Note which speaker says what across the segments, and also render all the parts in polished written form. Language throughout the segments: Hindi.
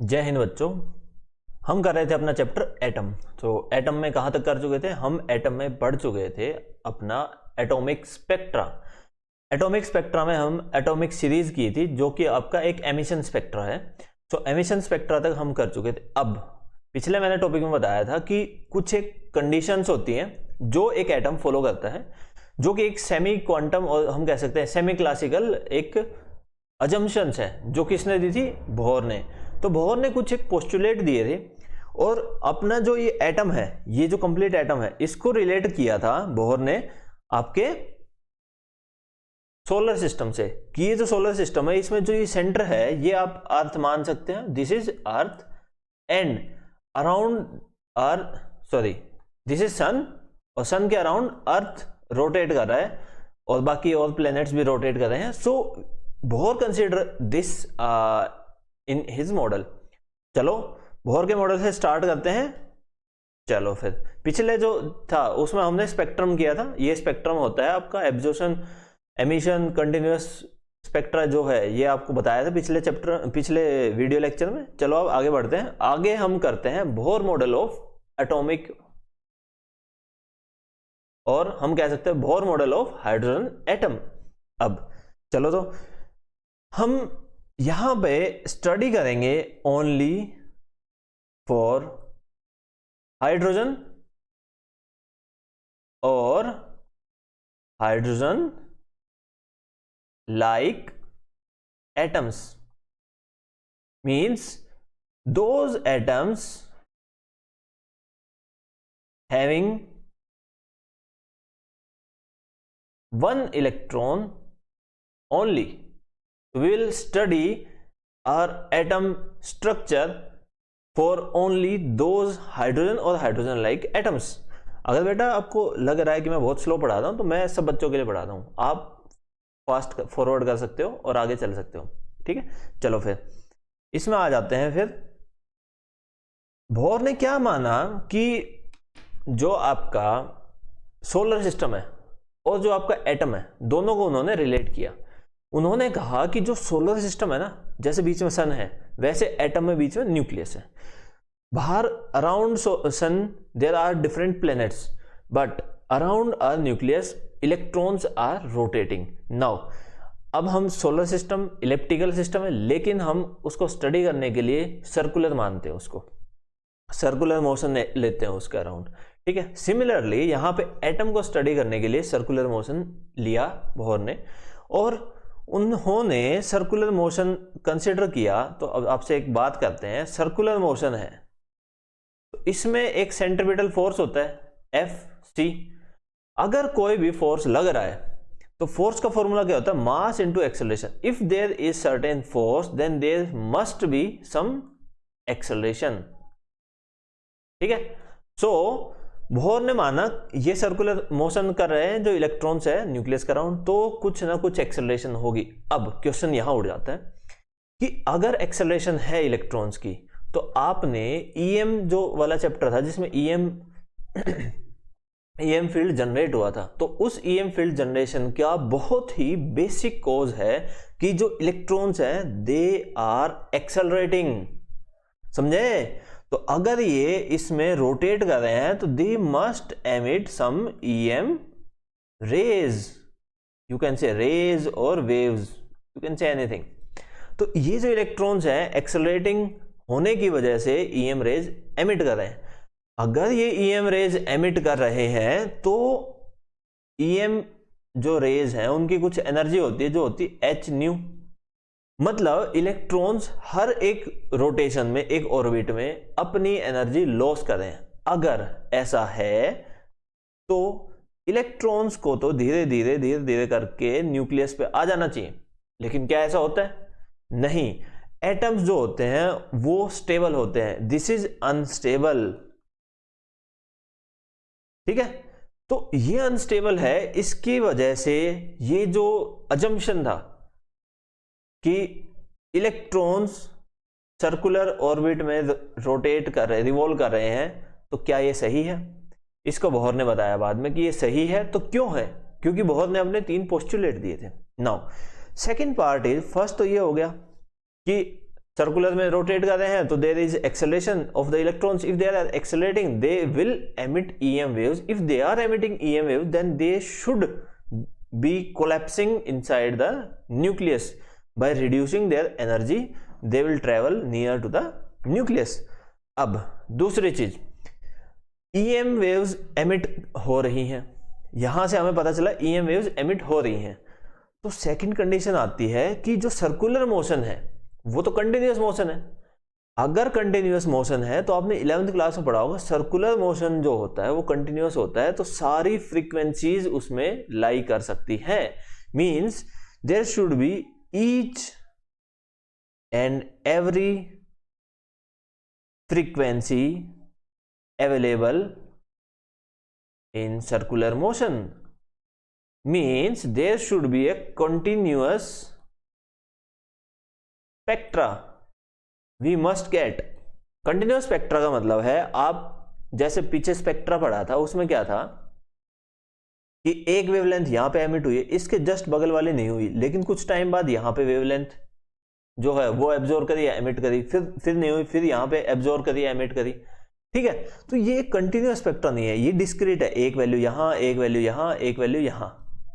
Speaker 1: जय हिंद बच्चों। हम कर रहे थे अपना चैप्टर एटम। तो एटम में कहाँ तक कर चुके थे हम? एटम में पढ़ चुके थे अपना एटॉमिक स्पेक्ट्रा। एटॉमिक स्पेक्ट्रा में हम एटॉमिक सीरीज की थी जो कि आपका एक एमिशन स्पेक्ट्रा है। तो एमिशन स्पेक्ट्रा तक हम कर चुके थे। अब पिछले मैंने टॉपिक में बताया था कि कुछ एक कंडीशंस होती हैं जो एक एटम फॉलो करता है, जो कि एक सेमी क्वांटम और हम कह सकते हैं सेमी क्लासिकल एक अजम्पशंस है जो किसने दी थी? बोहर ने। तो बोहर ने कुछ एक पोस्टुलेट दिए थे और अपना जो ये एटम है, ये जो कंप्लीट एटम है, इसको रिलेट किया था बोहर ने आपके सोलर सिस्टम से कि ये जो सोलर सिस्टम है इसमें जो ये सेंटर है ये आप अर्थ मान सकते हैं, this is earth and around earth, sorry this is sun, और सन के अराउंड अर्थ रोटेट कर रहा है और बाकी और प्लैनेट्स भी रोटेट कर रहे हैं। So Bohr consider this in his model. चलो बोहर के मॉडल से स्टार्ट करते हैं। चलो फिर पिछले जो था उसमें हमने स्पेक्ट्रम किया था। ये स्पेक्ट्रम होता है आपका एब्जॉर्प्शन, एमिशन, कंटिन्यूअस स्पेक्ट्रा जो है ये आपको बताया था पिछले वीडियो लेक्चर में। चलो अब आगे बढ़ते हैं। आगे हम करते हैं बोहर मॉडल ऑफ एटॉमिक, और हम कह सकते हैं Bohr model of hydrogen atom. अब चलो तो हम यहां पे स्टडी करेंगे ओनली फॉर हाइड्रोजन और hydrogen like atoms, means those atoms having one electron only. We will study our atom structure for only those hydrogen और hydrogen like atoms. अगर बेटा आपको लग रहा है कि मैं बहुत स्लो पढ़ाता हूं तो मैं सब बच्चों के लिए पढ़ाता हूं, आप फास्ट फॉरवर्ड कर सकते हो और आगे चल सकते हो, ठीक है। चलो फिर इसमें आ जाते हैं। फिर बोहर ने क्या माना कि जो आपका सोलर सिस्टम है और जो आपका एटम है दोनों को उन्होंने रिलेट किया। उन्होंने कहा कि जो सोलर सिस्टम है ना, जैसे बीच में सन है वैसे एटम में बीच में न्यूक्लियस है। बाहर around sun there are different planets but around are nucleus electrons are rotating. Now अब हम सोलर सिस्टम इलिप्टिकल सिस्टम है लेकिन हम उसको स्टडी करने के लिए सर्कुलर मानते हैं, उसको सर्कुलर मोशन लेते हैं उसके अराउंड, ठीक है। सिमिलरली यहां पे एटम को स्टडी करने के लिए सर्कुलर मोशन लिया बोहर ने, और उन्होंने सर्कुलर मोशन कंसिडर किया। तो अब आपसे एक बात करते हैं, सर्कुलर मोशन है तो इसमें एक सेंट्रीपिटल फोर्स होता है Fc। अगर कोई भी फोर्स लग रहा है तो फोर्स का फॉर्मूला क्या होता है? Mass into acceleration. If there is certain force then there must be some acceleration, ठीक है। सो बोहर ने माना ये सर्कुलर मोशन कर रहे हैं जो इलेक्ट्रॉन्स है न्यूक्लियस के अराउंड, तो कुछ ना कुछ एक्सेलरेशन होगी। अब क्वेश्चन यहां उठ जाता है कि अगर एक्सेलरेशन है इलेक्ट्रॉन्स की तो आपने ईएम जो वाला चैप्टर था जिसमें ईएम फील्ड जनरेट हुआ था, तो उस ईएम फील्ड जनरेशन का बहुत ही बेसिक कॉज है कि जो इलेक्ट्रॉन्स हैं दे आर एक्सेलरेटिंग, समझे। तो अगर ये इसमें रोटेट कर रहे हैं तो they must emit some EM rays, you can say rays और waves, you can say anything. तो ये जो इलेक्ट्रॉन्स हैं एक्सेलरेटिंग होने की वजह से ईएम रेज एमिट कर रहे हैं। अगर ये ईएम रेज एमिट कर रहे हैं तो ईएम जो रेज हैं उनकी कुछ एनर्जी होती है जो होती है एच न्यू, मतलब इलेक्ट्रॉन्स हर एक रोटेशन में, एक ऑर्बिट में अपनी एनर्जी लॉस कर रहे हैं। अगर ऐसा है तो इलेक्ट्रॉन्स को तो धीरे धीरे करके न्यूक्लियस पे आ जाना चाहिए, लेकिन क्या ऐसा होता है? नहीं। एटम्स जो होते हैं वो स्टेबल होते हैं, दिस इज अनस्टेबल, ठीक है। तो ये अनस्टेबल है, इसकी वजह से ये जो अजम्पशन था कि इलेक्ट्रॉन्स सर्कुलर ऑर्बिट में रोटेट कर रहे, रिवॉल्व कर रहे हैं, तो क्या ये सही है? इसको बोहर ने बताया बाद में कि ये सही है। तो क्यों है? क्योंकि बोहर ने अपने 3 पोस्टुलेट दिए थे। Now second part is, first तो ये हो गया कि सर्कुलर में रोटेट कर रहे हैं तो there is acceleration of the electrons, if they are accelerating they will emit EM waves, if they are emitting EM waves then they should be collapsing inside the nucleus, by reducing their energy they will travel near to the nucleus. अब दूसरी चीज, ईएम वेव्स एमिट हो रही हैं, यहां से हमें पता चला ईएम वेव्स एमिट हो रही हैं, तो सेकंड कंडीशन आती है कि जो सर्कुलर मोशन है वो तो कंटिन्यूअस मोशन है। अगर कंटिन्यूअस मोशन है तो आपने 11th क्लास में पढ़ा होगा, सर्कुलर मोशन जो होता है वो कंटिन्यूअस होता है, तो सारी फ्रीक्वेंसीज उसमें लाई कर सकती है। Means there should be each and every frequency available in circular motion, means there should be a continuous spectra we must get. Continuous spectra का मतलब है, आप जैसे पीछे स्पेक्ट्रा पढ़ा था उसमें क्या था कि एक वेवलेंथ यहां पे एमिट हुई है, इसके जस्ट बगल वाली नहीं हुई, लेकिन कुछ टाइम बाद यहां पे वेवलेंथ जो है वो एब्जॉर्ब करी या एमिट करी, फिर नहीं हुई, फिर यहां पे एब्जॉर्ब करी या एमिट करी, ठीक है। तो ये कंटिन्यूअस स्पेक्ट्रा नहीं है, ये डिस्क्रीट है, एक वैल्यू यहां, एक वैल्यू यहां, एक वैल्यू यहां,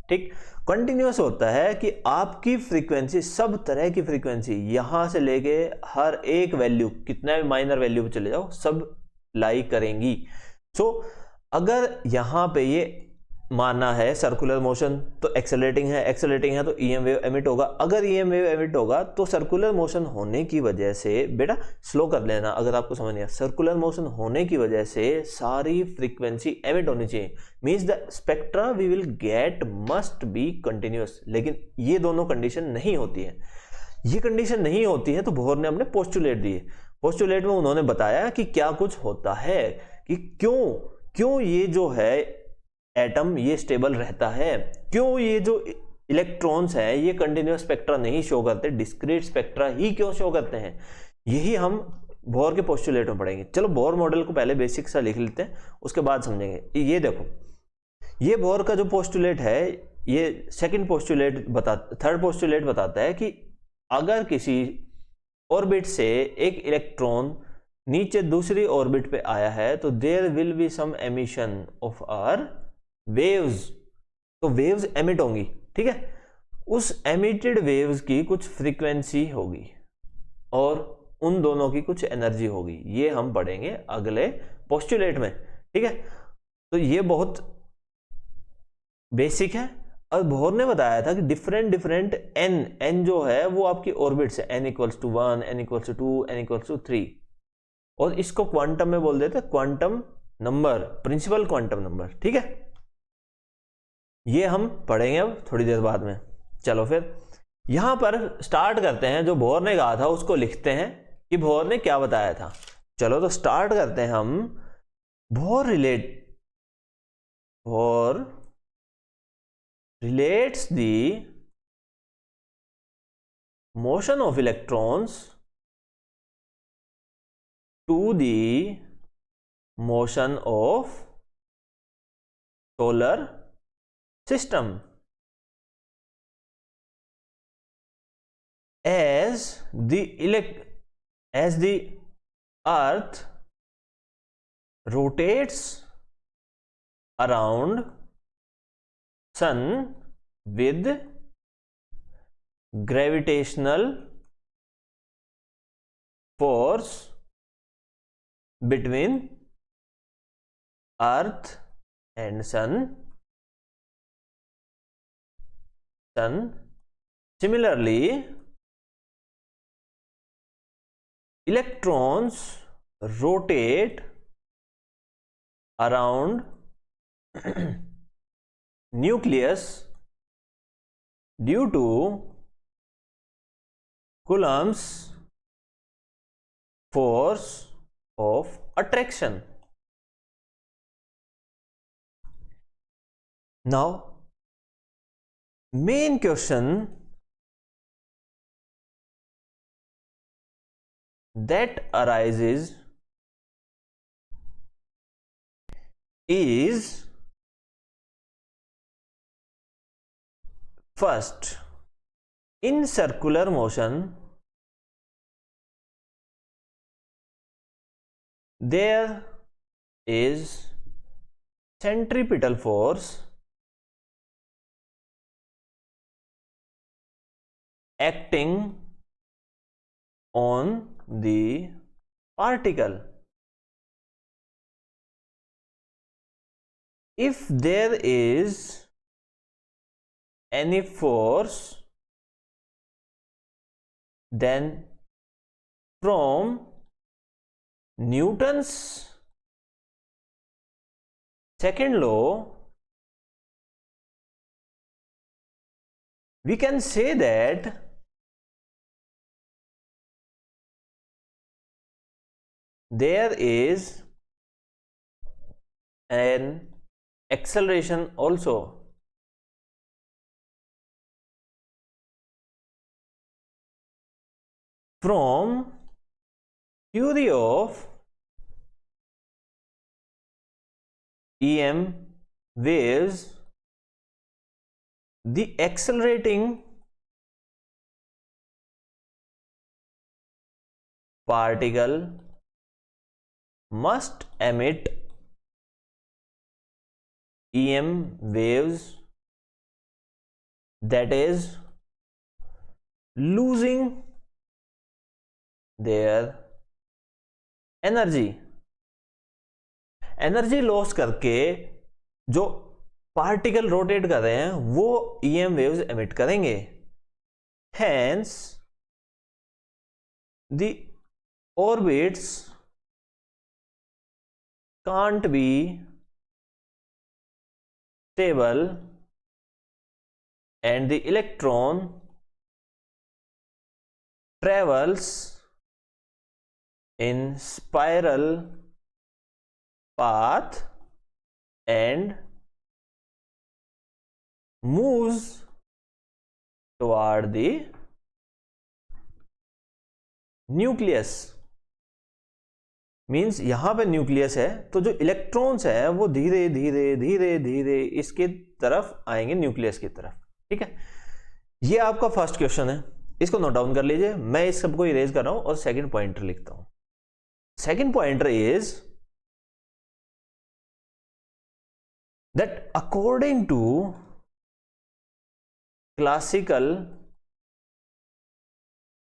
Speaker 1: ठीक। कंटिन्यूअस होता है कि आपकी फ्रीक्वेंसी, सब तरह की फ्रीक्वेंसी यहां से लेके हर एक वैल्यू, कितना भी माइनर वैल्यू पे चले जाओ, सब लाई करेंगी। सो अगर यहां पे ये माना है सर्कुलर मोशन तो एक्सेलरेटिंग है तो ईएम वेव एमिट होगा। अगर ईएम वेव एमिट होगा तो सर्कुलर मोशन होने की वजह से, बेटा स्लो कर लेना अगर आपको समझ नहीं आया, सर्कुलर मोशन होने की वजह से सारी फ्रीक्वेंसी एमिट होनी चाहिए, means the spectra we will get must be continuous. लेकिन ये दोनों कंडीशन नहीं होती है, ये कंडीशन नहीं होती है तो बोहर ने अपने पोस्टुलेट दिए। पोस्टुलेट में उन्होंने बताया कि क्या कुछ होता है, कि क्यों ये जो है एटम ये स्टेबल रहता है, क्यों ये जो इलेक्ट्रॉन्स हैं ये कंटिन्यूअस स्पेक्ट्रा नहीं शो करते, डिस्क्रीट स्पेक्ट्रा ही क्यों शो करते हैं, यही हम बोहर के पोस्टुलेट में पढ़ेंगे। चलो बोहर मॉडल को पहले बेसिक सा लिख लेते हैं, उसके बाद समझेंगे। ये देखो, ये बोहर का जो पोस्टुलेट है, ये सेकंड पोस्टुलेट थर्ड पोस्टुलेट बताता है कि अगर किसी ऑर्बिट से एक इलेक्ट्रॉन नीचे दूसरी ऑर्बिट पे आया है तो there will be some emission of are waves, तो वेव्स एमिट होंगी, ठीक है। उस एमिटेड वेव्स की कुछ फ्रीक्वेंसी होगी और उन दोनों की कुछ एनर्जी होगी, ये हम पढ़ेंगे अगले पोस्टुलेट में, ठीक है। तो ये बहुत बेसिक है। और बोहर ने बताया था कि डिफरेंट एन जो है वो आपकी ऑर्बिट्स है, n = 1, n = 2, n = 3, और इसको क्वांटम में बोल देते हैं quantum number, principal quantum number, ठीक है। ये हम पढ़ेंगे अब थोड़ी देर बाद में। चलो फिर यहां पर स्टार्ट करते हैं, जो बोहर ने कहा था उसको लिखते हैं कि बोहर ने क्या बताया था। चलो तो स्टार्ट करते हैं हम। Bohr relates the motion of electrons to the motion of solar system as the earth rotates around sun with gravitational force between earth and sun. Similarly, electrons rotate around nucleus due to Coulomb's force of attraction. Now, main question that arises is, first, in circular motion there is centripetal force acting on the particle. If there is any force, then from Newton's second law, we can say that there is an acceleration also. From theory of EM waves, the accelerating particle must emit EM waves, that is losing their energy loss करके जो पार्टिकल रोटेट कर रहे हैं वो ईएम वेव्स एमिट करेंगे. Hence the orbits can't be stable and the electron travels in spiral path and moves toward the nucleus. Means यहां पे न्यूक्लियस है तो जो इलेक्ट्रॉन्स है वो धीरे धीरे धीरे धीरे इसके तरफ आएंगे, न्यूक्लियस की तरफ. ठीक है, ये आपका फर्स्ट क्वेश्चन है, इसको नोट डाउन कर लीजिए. मैं इस सबको इरेज कर रहा हूं और सेकंड पॉइंटर लिखता हूं. Second pointer is that according to classical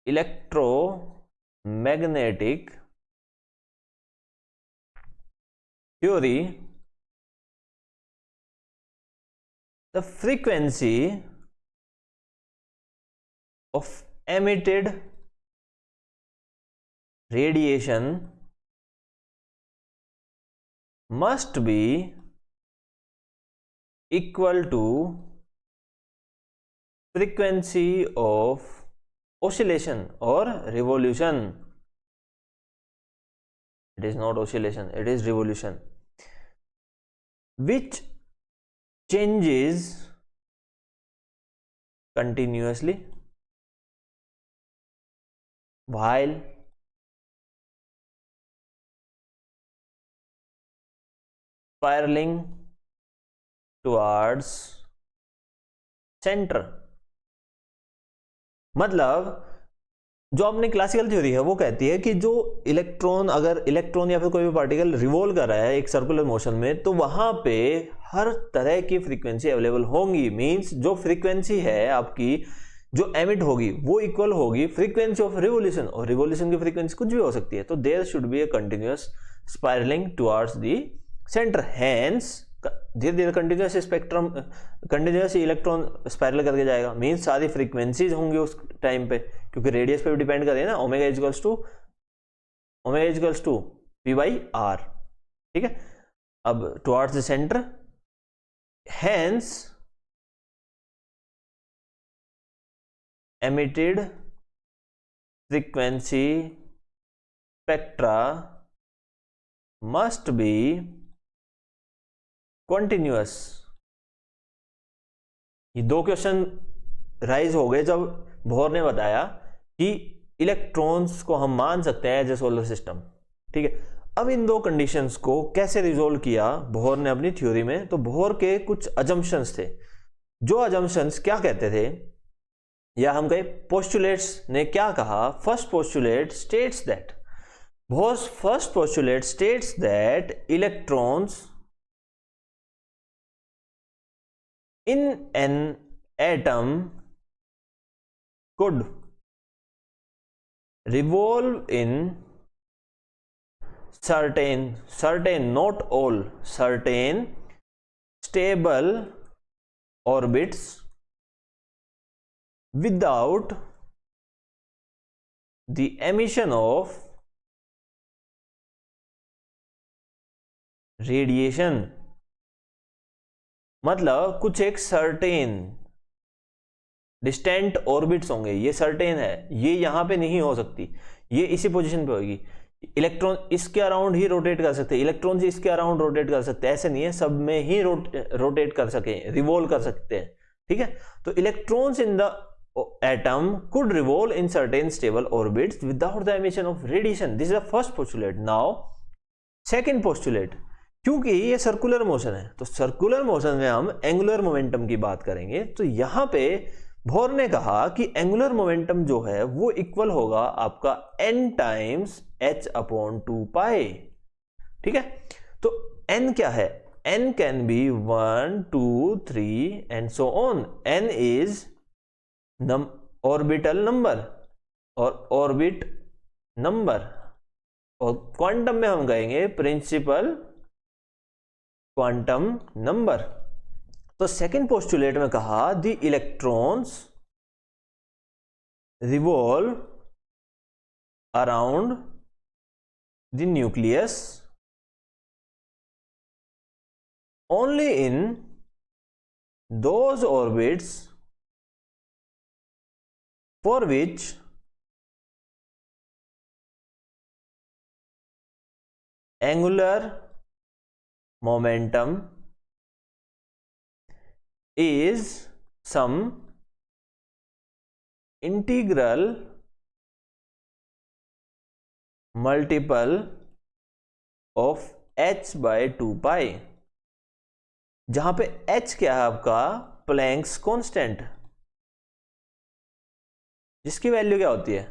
Speaker 1: electromagnetic theory, the frequency of emitted radiation must be equal to frequency of oscillation or revolution. It is not oscillation, it is revolution, which changes continuously while spiraling towards center. मतलब जो अपनी क्लासिकल थ्योरी है वो कहती है कि जो अगर इलेक्ट्रॉन या फिर कोई भी पार्टिकल रिवॉल्व कर रहा है एक सर्कुलर मोशन में, तो वहां पे हर तरह की फ्रीक्वेंसी अवेलेबल होंगी. मींस जो फ्रीक्वेंसी है आपकी जो एमिट होगी वो इक्वल होगी फ्रीक्वेंसी ऑफ रिवोल्यूशन, और रिवोल्यूशन की फ्रीक्वेंसी कुछ भी हो सकती है. तो there should be a continuous spiralling towards the centre. Hence धीरे धीरे continuous spectrum, continuous electron spiral करके जाएगा. मींस सारी फ्रीक्वेंसीज होंगी उस टाइम पे, क्योंकि रेडियस पे भी डिपेंड कर रही है ना. Omega equals to P by R. ठीक है, अब towards the centre, hence emitted frequency spectra must be continuous. ये दो क्वेश्चन राइज हो गए जब बोहर ने बताया कि इलेक्ट्रॉन्स को हम मान सकते हैं एज ए सोलर सिस्टम. ठीक है, अब इन दो कंडीशंस को कैसे रिजोल्व किया बोहर ने अपनी थ्योरी में. तो बोहर के कुछ अजम्पशंस थे. जो अजम्पशंस क्या कहते थे, या हम कहे पोस्टुलेट्स ने क्या कहा. First postulate states that Bohr's first postulate states that electrons in an atom could revolve in certain, not all, certain stable orbits without the emission of radiation. मतलब कुछ एक सर्टेन डिस्टेंट ऑर्बिट्स होंगे, ये सर्टेन है, ये यहां पे नहीं हो सकती, ये इसी पोजीशन पे होगी। इलेक्ट्रॉन इसके अराउंड ही रोटेट कर सकते हैं, इलेक्ट्रॉन इसके अराउंड रोटेट कर सकते हैं, ऐसे नहीं है सब में ही रोटेट कर सके, रिवॉल्व कर सकते हैं, ठीक है। तो electrons in the atom could revolve in certain stable orbits without the emission of radiation. This is the first postulate. Now second postulate, क्योंकि ये सर्कुलर मोशन है तो सर्कुलर मोशन में हम एंगुलर मोमेंटम की बात करेंगे। तो यहां पे बोर ने कहा कि एंगुलर मोमेंटम जो है वो इक्वल होगा आपका n टाइम्स h/2π, ठीक है। तो n क्या है? n can be 1 2 3 and so on. n is orbital number और ऑर्बिट नंबर, और क्वांटम में हम कहेंगे प्रिंसिपल क्वांटम नंबर। तो सेकेंड पोस्टुलेट में कहा the electrons revolve around the nucleus only in those orbits for which angular momentum is some integral multiple of h/2π, जहां पे h क्या है आपका? प्लैंक्स कांस्टेंट, जिसकी वैल्यू क्या होती है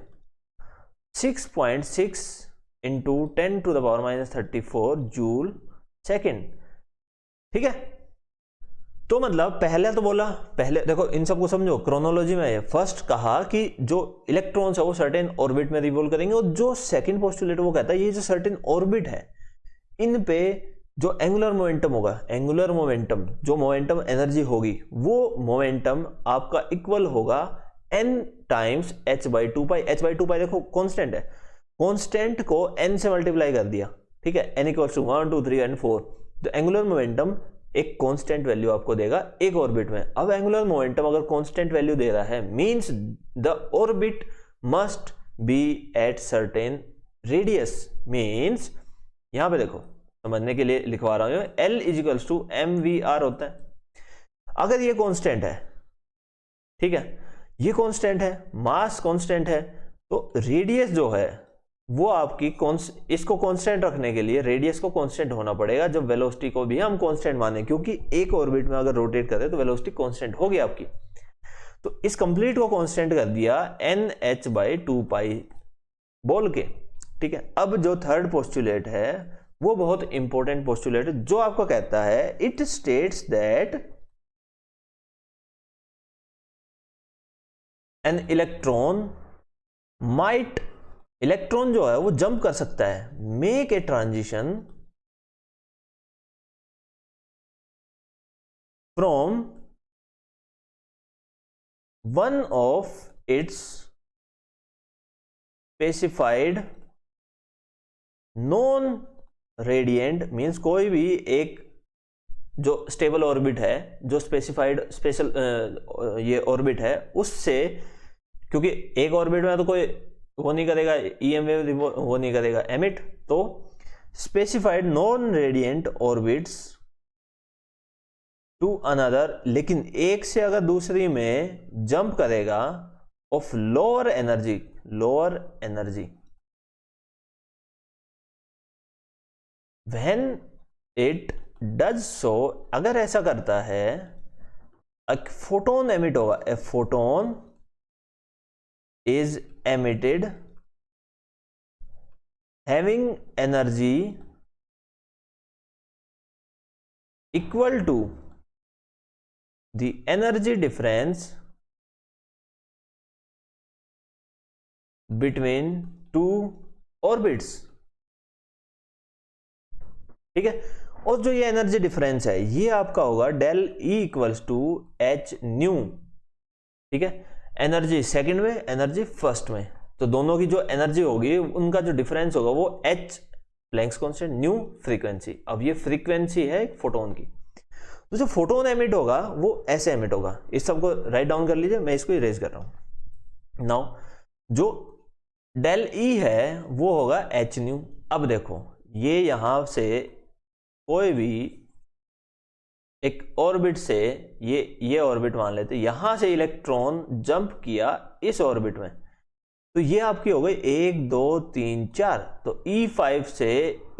Speaker 1: 6.6 इंटू 10⁻⁻34 जूल सेकेंड, ठीक है। तो मतलब पहले तो बोला, पहले देखो इन सबको समझो क्रोनोलॉजी में है। फर्स्ट कहा कि जो इलेक्ट्रॉन्स है वो सर्टेन ऑर्बिट में रिवॉल्व करेंगे, और जो सेकंड पोस्टुलेट वो कहता है ये जो सर्टेन ऑर्बिट है इन पे जो एंगुलर मोमेंटम होगा, एंगुलर मोमेंटम जो मोमेंटम एनर्जी होगी वो मोमेंटम आपका इक्वल होगा n टाइम्स h/2π। h/2π देखो कांस्टेंट है, कांस्टेंट को n से मल्टीप्लाई कर दिया, ठीक है। n equals to 1 2 3 and 4। तो एंगुलर मोमेंटम एक कांस्टेंट वैल्यू आपको देगा एक ऑर्बिट में। अब एंगुलर मोमेंटम अगर कांस्टेंट वैल्यू दे रहा है means the orbit must be at certain radius. Means यहां पे देखो समझने के लिए लिखवा रहा हूं, L इजिकल्स टू mvr होता है। अगर ये कांस्टेंट है, ठीक है, ये कांस्टेंट है, मास कांस्टेंट है, तो रेडियस जो है वो आपकी इसको कांस्टेंट रखने के लिए रेडियस को कांस्टेंट होना पड़ेगा, जब वेलोसिटी को भी हम कांस्टेंट माने, क्योंकि एक ऑर्बिट में अगर रोटेट करें तो वेलोसिटी कांस्टेंट होगी आपकी। तो इस कंप्लीट को कांस्टेंट कर दिया nh/2π बोल के, ठीक है। अब जो थर्ड पोस्टुलेट है वो बहुत इंपॉर्टेंट पोस्टुलेट है, जो आपको कहता है it states that an electron might, electron जो है वो जंप कर सकता है, make a transition from one of its specified non radiant, means कोई भी एक जो स्टेबल ऑर्बिट है, जो स्पेसिफाइड स्पेशल ये ऑर्बिट है उससे, क्योंकि एक ऑर्बिट में तो कोई वो नहीं करेगा EM वेव, वो नहीं करेगा एमिट, तो specified non radiant orbits to another, लेकिन एक से अगर दूसरी में जंप करेगा of lower energy, lower energy, when it does so, अगर ऐसा करता है फोटोन एमिट होगा, a photon is emitted having energy equal to the energy difference between two orbits। ठीक है, और जो ये एनर्जी डिफरेंस है ये आपका होगा del E equals to H nu. ठीक है, एनर्जी सेकंड में, एनर्जी फर्स्ट में, तो दोनों की जो एनर्जी होगी उनका जो डिफरेंस होगा वो H Planck's constant new frequency. अब ये फ्रीक्वेंसी है एक फोटोन की, तो जो फोटोन एमिट होगा वो ऐसे एमिट होगा। इस सबको राइट डाउन कर लीजिए, मैं इसको इरेज कर रहा हूं। नाउ जो डेल ई है वो होगा एच न्यू। अब देखो ये यहां से कोई भी एक ऑर्बिट से, ये ऑर्बिट मान लेते, यहां से इलेक्ट्रॉन जंप किया इस ऑर्बिट में, तो ये आपकी हो गई 1 2 3 4, तो E5 से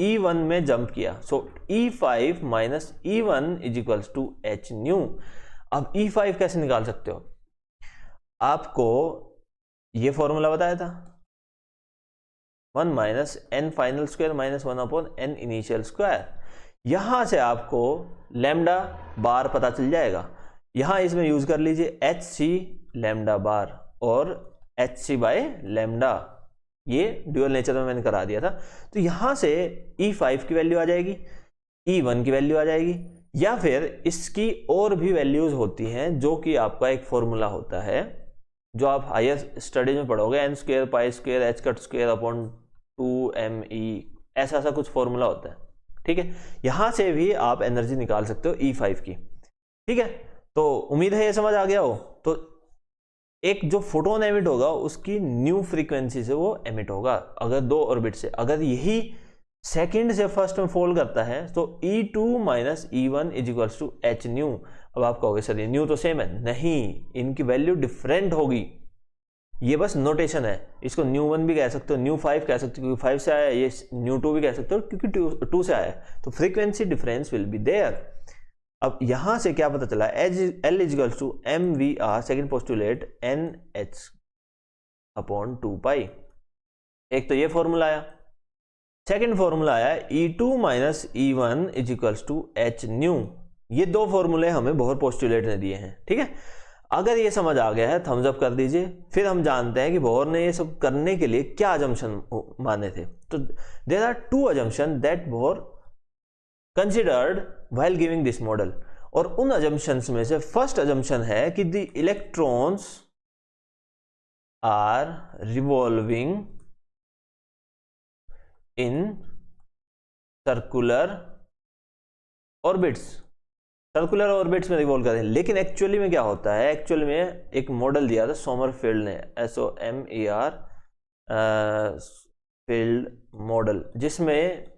Speaker 1: E1 में जंप किया, so E5 minus E1 is equals to H nu. अब E5 कैसे निकाल सकते हो? आपको ये फॉर्मूला बताया था, 1 minus N final square minus 1 upon N initial square. यहां से आपको लैम्डा बार पता चल जाएगा। यहां इसमें यूज कर लीजिए एच सी लैम्डा बार और एच सी बाय लैम्डा, ये ड्यूअल नेचर में मैंने करा दिया था। तो यहां से E5 की वैल्यू आ जाएगी, E1 की वैल्यू आ जाएगी, या फिर इसकी और भी वैल्यूज होती हैं जो कि आपका एक फॉर्मूला होता है जो आप हायर स्टडीज में पढ़ोगे, N square pi square H cut square upon 2me, ऐसा कुछ फॉर्मूला होता है। ठीक है, यहां से भी आप एनर्जी निकाल सकते हो E5 की। ठीक है, तो उम्मीद है ये समझ आ गया हो। तो एक जो फोटोन एमिट होगा उसकी न्यू फ्रीक्वेंसी से वो एमिट होगा अगर दो ऑर्बिट से। अगर यही सेकंड से फर्स्ट में फॉल करता है तो E2 minus E1 is equals to H nu. अब आप कहोगे सर ये न्यू तो सेम है, नहीं, इनकी वैल्यू डिफरेंट होगी, ये बस नोटेशन है। इसको न्यू 1 भी कह सकते हो, न्यू 5 कह सकते हो क्योंकि 5 से आया, ये न्यू 2 भी कह सकते हो क्योंकि 2 से आया, तो frequency difference will be there. अब यहां से क्या पता चला, L equals to M V R second postulate N H upon 2 pi. एक तो ये फॉर्मूला आया, सेकेंड फॉर्मूला आया E2 minus E1 is equals to H nu. ये दो फॉर्मूले हमें बोहर पोस्टुलेट ने दिए हैं। ठीक है, अगर ये समझ आ गया है थम्स अप कर दीजिए। फिर हम जानते हैं कि बोहर ने ये सब करने के लिए क्या अजम्पशन माने थे। तो there are 2 assumption that Bohr considered while giving this model, और उन अजम्पशंस में से फर्स्ट अजम्पशन है कि the electrons are revolving in circular orbits. Circular orbits में रिवॉल्व करते हैं, लेकिन एक्चुअली में क्या होता है, एक्चुअली में एक मॉडल दिया था सोमरफील्ड ने, SOMER फील्ड मॉडल, जिसमें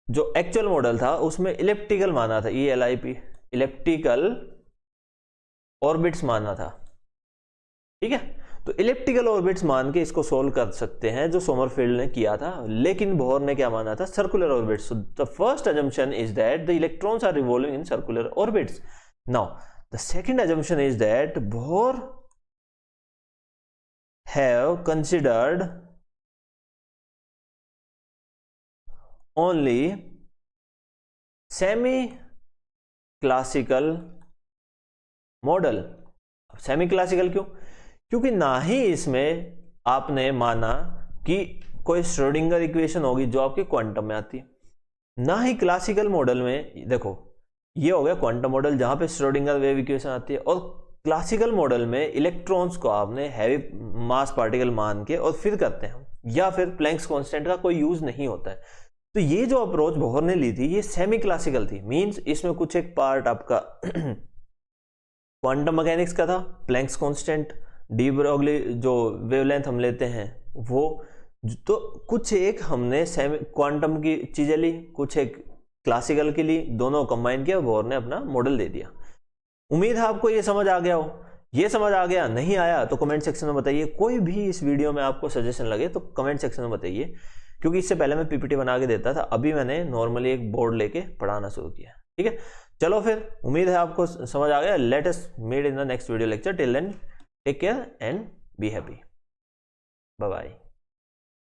Speaker 1: जो एक्चुअल मॉडल था उसमें इलिप्टिकल माना था, ELIP इलिप्टिकल ऑर्बिट्स माना था। ठीक है, तो इलिप्टिकल ऑर्बिट्स मान के इसको सोल्व कर सकते हैं जो सोमरफील्ड ने किया था, लेकिन बोहर ने क्या माना था, circular orbits. So the first assumption is that the electrons are revolving in circular orbits. Now the second assumption is that Bohr have considered only semi classical model. Semi classical क्यों? क्योंकि ना ही इसमें आपने माना कि कोई श्रोडिंगर इक्वेशन होगी जो आपके क्वांटम में आती है, ना ही क्लासिकल मॉडल में, देखो ये हो गया क्वांटम मॉडल जहां पे श्रोडिंगर वेव इक्वेशन आती है, और क्लासिकल मॉडल में इलेक्ट्रॉन्स को आपने हैवी मास पार्टिकल मान के और फिर करते हैं, या फिर प्लैंक्स कांस्टेंट का कोई यूज नहीं होता है। तो ये जो अप्रोच बोहर ने ली थी ये सेमी क्लासिकल थी, मींस इसमें कुछ एक पार्ट आपका क्वांटम मैकेनिक्स का था, प्लैंक्स कांस्टेंट, डी ब्रोगली जो वेवलेंथ हम लेते हैं वो, तो कुछ एक हमने सेमी क्वांटम की चीजें ली, कुछ एक क्लासिकल की ली, दोनों कंबाइन किया, बोहर ने अपना मॉडल दे दिया। उम्मीद है आपको ये समझ आ गया हो। ये समझ आ गया, नहीं आया तो कमेंट सेक्शन में बताइए। कोई भी इस वीडियो में आपको सजेशन लगे तो कमेंट सेक्शन में बताइए, क्योंकि इससे पहले मैं PPT बना के देता था, अभी मैंने नॉर्मली एक बोर्ड लेके पढ़ाना शुरू किया। ठीक है, चलो फिर उम्मीद है आपको समझ आ गया। Let us meet in the next video lecture. Till then take care and be happy. Bye bye.